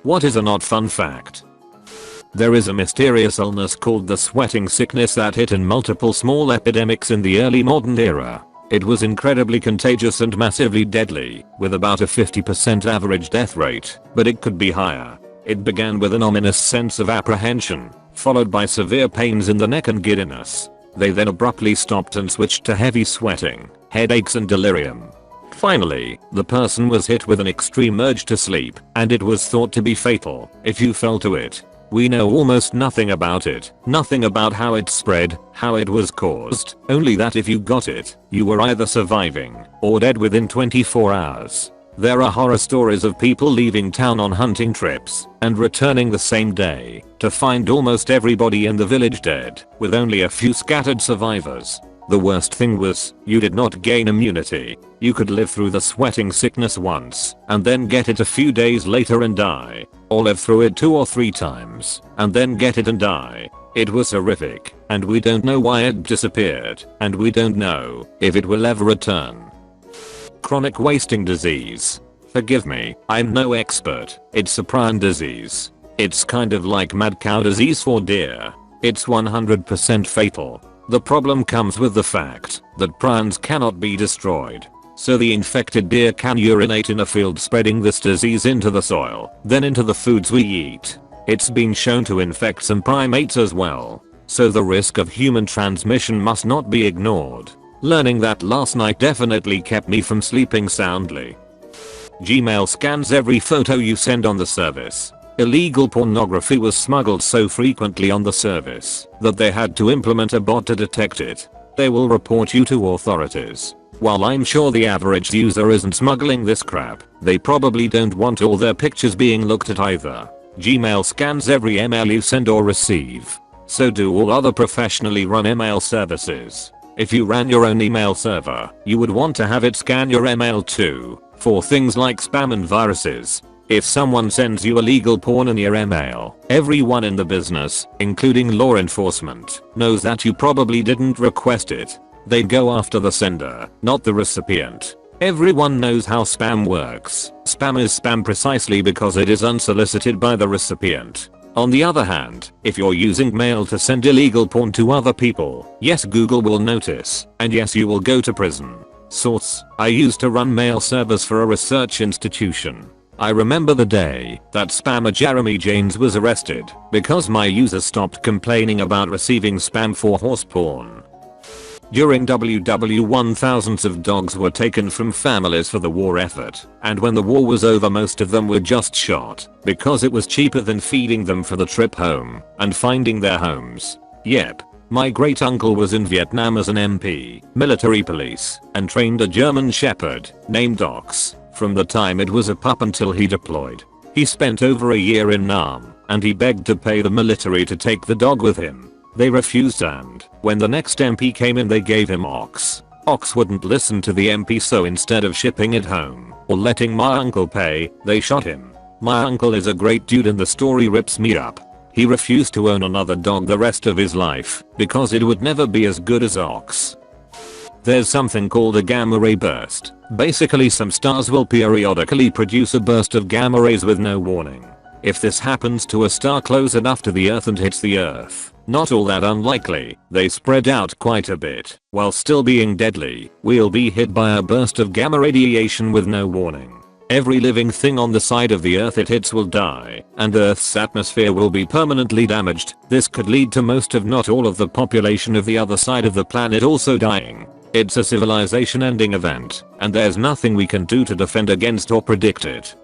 What is a not fun fact? There is a mysterious illness called the sweating sickness that hit in multiple small epidemics in the early modern era. It was incredibly contagious and massively deadly, with about a 50% average death rate, but it could be higher. It began with an ominous sense of apprehension, followed by severe pains in the neck and giddiness. They then abruptly stopped and switched to heavy sweating, headaches and delirium. Finally, the person was hit with an extreme urge to sleep, and it was thought to be fatal if you fell to it. We know almost nothing about it, nothing about how it spread, how it was caused, only that if you got it, you were either surviving or dead within 24 hours. There are horror stories of people leaving town on hunting trips and returning the same day to find almost everybody in the village dead, with only a few scattered survivors. The worst thing was, you did not gain immunity. You could live through the sweating sickness once, and then get it a few days later and die. Or live through it 2 or 3 times, and then get it and die. It was horrific, and we don't know why it disappeared, and we don't know if it will ever return. Chronic wasting disease. Forgive me, I'm no expert. It's a prion disease. It's kind of like mad cow disease for deer. It's 100% fatal. The problem comes with the fact that prions cannot be destroyed. So the infected deer can urinate in a field, spreading this disease into the soil, then into the foods we eat. It's been shown to infect some primates as well. So the risk of human transmission must not be ignored. Learning that last night definitely kept me from sleeping soundly. Gmail scans every photo you send on the service. Illegal pornography was smuggled so frequently on the service that they had to implement a bot to detect it. They will report you to authorities. While I'm sure the average user isn't smuggling this crap, they probably don't want all their pictures being looked at either. Gmail scans every email you send or receive. So do all other professionally run email services. If you ran your own email server, you would want to have it scan your email too, for things like spam and viruses. If someone sends you illegal porn in your email, everyone in the business, including law enforcement, knows that you probably didn't request it. They go after the sender, not the recipient. Everyone knows how spam works. Spam is spam precisely because it is unsolicited by the recipient. On the other hand, if you're using mail to send illegal porn to other people, yes, Google will notice, and yes, you will go to prison. Source: I used to run mail servers for a research institution. I remember the day that spammer Jeremy Janes was arrested because my users stopped complaining about receiving spam for horse porn. During WW1 thousands of dogs were taken from families for the war effort, and when the war was over most of them were just shot because it was cheaper than feeding them for the trip home and finding their homes. Yep. My great uncle was in Vietnam as an MP, military police, and trained a German shepherd named Ox from the time it was a pup until he deployed. He spent over a year in Nam, and he begged to pay the military to take the dog with him. They refused, and when the next MP came in they gave him Ox. Ox wouldn't listen to the MP, so instead of shipping it home or letting my uncle pay, they shot him. My uncle is a great dude and the story rips me up. He refused to own another dog the rest of his life because it would never be as good as Ox. There's something called a gamma ray burst. Basically, some stars will periodically produce a burst of gamma rays with no warning. If this happens to a star close enough to the Earth and hits the Earth, not all that unlikely, they spread out quite a bit. While still being deadly, we'll be hit by a burst of gamma radiation with no warning. Every living thing on the side of the Earth it hits will die, and Earth's atmosphere will be permanently damaged. This could lead to most if not all of the population of the other side of the planet also dying. It's a civilization ending event, and there's nothing we can do to defend against or predict it.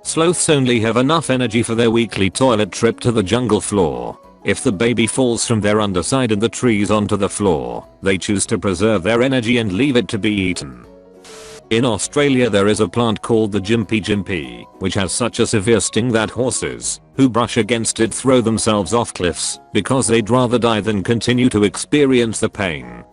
Sloths only have enough energy for their weekly toilet trip to the jungle floor. If the baby falls from their underside in the trees onto the floor, they choose to preserve their energy and leave it to be eaten. In Australia there is a plant called the gympie, which has such a severe sting that horses who brush against it throw themselves off cliffs because they'd rather die than continue to experience the pain.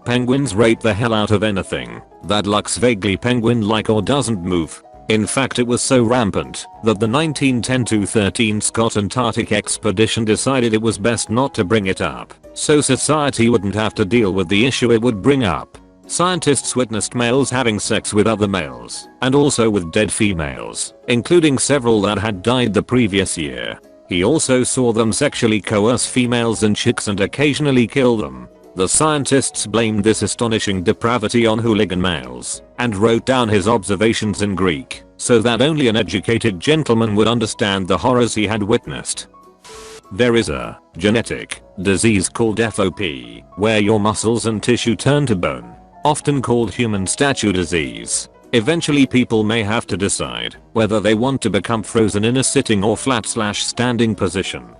Penguins rape the hell out of anything that looks vaguely penguin-like or doesn't move. In fact, it was so rampant that the 1910-13 Scott Antarctic expedition decided it was best not to bring it up, so society wouldn't have to deal with the issue it would bring up. Scientists witnessed males having sex with other males, and also with dead females, including several that had died the previous year. He also saw them sexually coerce females and chicks and occasionally kill them. The scientists blamed this astonishing depravity on hooligan males, and wrote down his observations in Greek, so that only an educated gentleman would understand the horrors he had witnessed. There is a genetic disease called FOP, where your muscles and tissue turn to bone, often called human statue disease. Eventually people may have to decide whether they want to become frozen in a sitting or flat/standing position.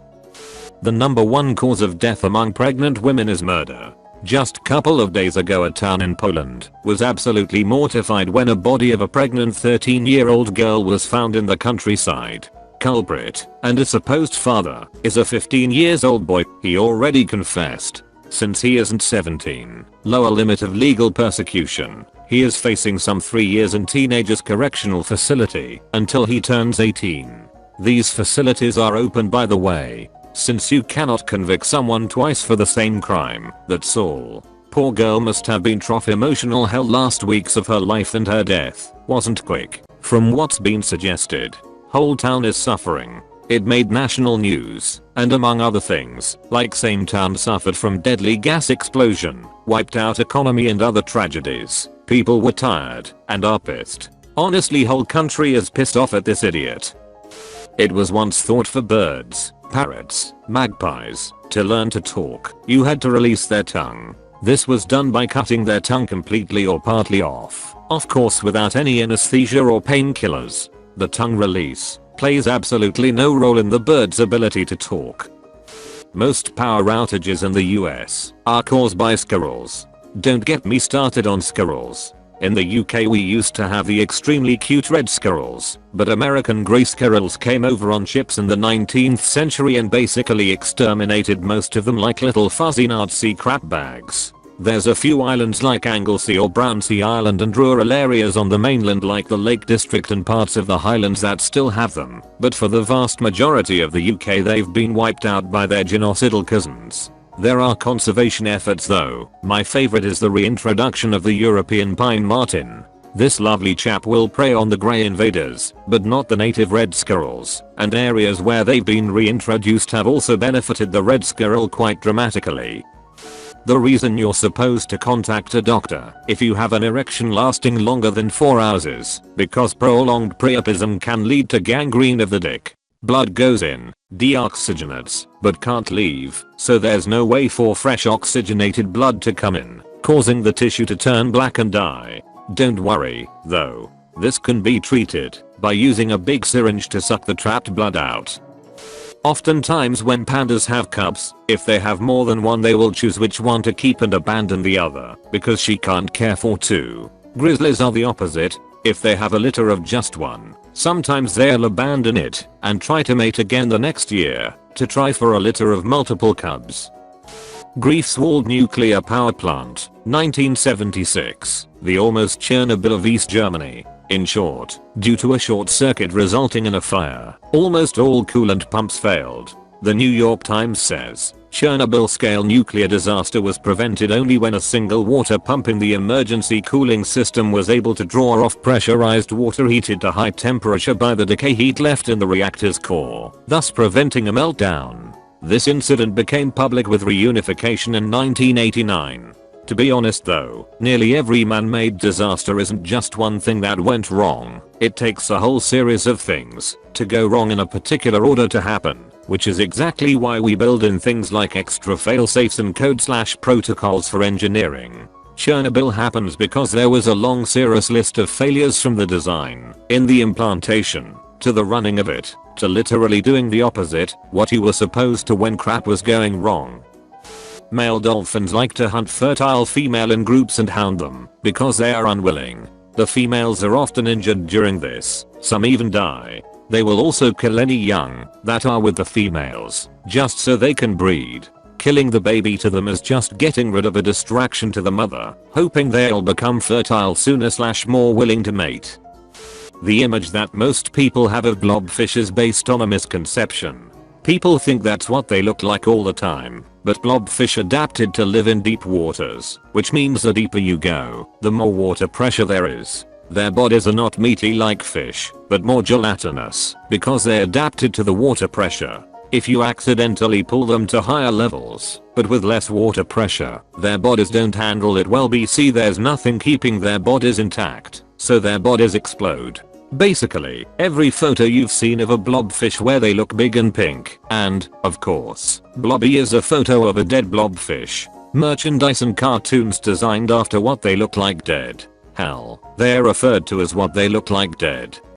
The number one cause of death among pregnant women is murder. Just couple of days ago, a town in Poland was absolutely mortified when a body of a pregnant 13-year-old girl was found in the countryside. Culprit, and a supposed father, is a 15-year-old boy. He already confessed. Since he isn't 17, lower limit of legal persecution, he is facing some 3 years in teenagers correctional facility until he turns 18. These facilities are open, by the way, since you cannot convict someone twice for the same crime. That's all. Poor girl must have been through emotional hell last weeks of her life, and her death wasn't quick. From what's been suggested, whole town is suffering. It made national news, and among other things, like same town suffered from deadly gas explosion, wiped out economy and other tragedies. People were tired and are pissed. Honestly, whole country is pissed off at this idiot. It was once thought for birds, parrots, magpies, to learn to talk, you had to release their tongue. This was done by cutting their tongue completely or partly off, of course without any anesthesia or painkillers. The tongue release plays absolutely no role in the bird's ability to talk. Most power outages in the US are caused by squirrels. Don't get me started on squirrels. In the UK we used to have the extremely cute red squirrels, but American grey squirrels came over on ships in the 19th century and basically exterminated most of them like little fuzzy Nazi crap bags. There's a few islands like Anglesey or Brownsea Island and rural areas on the mainland like the Lake District and parts of the Highlands that still have them, but for the vast majority of the UK they've been wiped out by their genocidal cousins. There are conservation efforts though. My favorite is the reintroduction of the European pine marten. This lovely chap will prey on the grey invaders, but not the native red squirrels, and areas where they've been reintroduced have also benefited the red squirrel quite dramatically. The reason you're supposed to contact a doctor if you have an erection lasting longer than 4 hours is because prolonged priapism can lead to gangrene of the dick. Blood goes in, deoxygenates, but can't leave, so there's no way for fresh oxygenated blood to come in, causing the tissue to turn black and die. Don't worry, though. This can be treated by using a big syringe to suck the trapped blood out. Oftentimes when pandas have cubs, if they have more than one they will choose which one to keep and abandon the other, because she can't care for two. Grizzlies are the opposite. If they have a litter of just one, sometimes they'll abandon it and try to mate again the next year to try for a litter of multiple cubs. Greifswald nuclear power plant, 1976, the almost Chernobyl of East Germany. In short, due to a short circuit resulting in a fire, almost all coolant pumps failed. The New York Times says, Chernobyl-scale nuclear disaster was prevented only when a single water pump in the emergency cooling system was able to draw off pressurized water heated to high temperature by the decay heat left in the reactor's core, thus preventing a meltdown. This incident became public with reunification in 1989. To be honest though, nearly every man-made disaster isn't just one thing that went wrong. It takes a whole series of things to go wrong in a particular order to happen, which is exactly why we build in things like extra failsafes and code/protocols for engineering. Chernobyl happens because there was a long serious list of failures from the design, in the implantation, to the running of it, to literally doing the opposite, what you were supposed to when crap was going wrong. Male dolphins like to hunt fertile female in groups and hound them because they are unwilling. The females are often injured during this, some even die. They will also kill any young that are with the females, just so they can breed. Killing the baby to them is just getting rid of a distraction to the mother, hoping they'll become fertile sooner/more willing to mate. The image that most people have of blobfish is based on a misconception. People think that's what they look like all the time, but blobfish adapted to live in deep waters, which means the deeper you go, the more water pressure there is. Their bodies are not meaty like fish, but more gelatinous, because they adapted to the water pressure. If you accidentally pull them to higher levels, but with less water pressure, their bodies don't handle it well. BC there's nothing keeping their bodies intact, so their bodies explode. Basically, every photo you've seen of a blobfish where they look big and pink, and, of course, blobby is a photo of a dead blobfish. Merchandise and cartoons designed after what they look like dead. Hell, they're referred to as what they look like dead.